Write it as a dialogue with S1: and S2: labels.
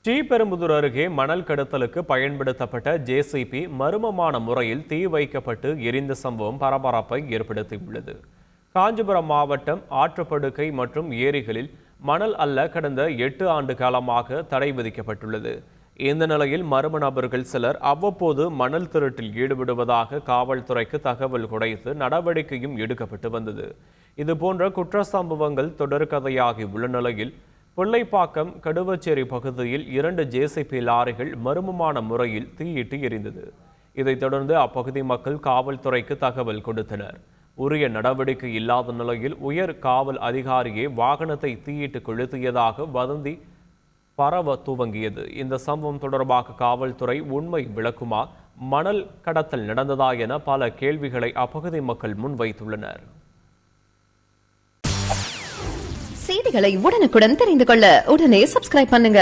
S1: ஸ்ரீபெரும்புதூர் அருகே மணல் கடத்தலுக்கு பயன்படுத்தப்பட்ட ஜேசிபி மர்மமான முறையில் தீ வைக்கப்பட்டு எரிந்த சம்பவம் பரபரப்பை ஏற்படுத்தியுள்ளது. காஞ்சிபுரம் மாவட்டம் ஆற்றுப்படுக்கை மற்றும் ஏரிகளில் மணல் அள்ள கடந்த 8 ஆண்டு காலமாக தடை விதிக்கப்பட்டுள்ளது. இந்த நிலையில் மர்ம நபர்கள் சிலர் அவ்வப்போது மணல் திருட்டில் ஈடுபடுவதாக காவல்துறைக்கு தகவல் கிடைத்து நடவடிக்கையும் எடுக்கப்பட்டு வந்தது. இதுபோன்ற குற்ற சம்பவங்கள் தொடர்கதையாகி உள்ள நிலையில் புள்ளைப்பாக்கம் கடுவச்சேரி பகுதியில் 2 ஜேசிபி லாரிகள் மர்மமான முறையில் தீயிட்டு எரிந்தது. இதைத் தொடர்ந்து அப்பகுதி மக்கள் காவல்துறைக்கு தகவல் கொடுத்தனர். உரிய நடவடிக்கை இல்லாத நிலையில் உயர் காவல் அதிகாரியே வாகனத்தை தீயிட்டு கொளுத்தியதாக வதந்தி பரவ துவங்கியது. இந்த சம்பவம் தொடர்பாக காவல்துறை உண்மை விளக்குமா, மணல் கடத்தல் நடந்ததா என பல கேள்விகளை அப்பகுதி மக்கள் முன்வைத்துள்ளனர்.
S2: செய்திகளை உடனுக்குடன் தெரிந்து கொள்ள உடனே சப்ஸ்கிரைப் பண்ணுங்க.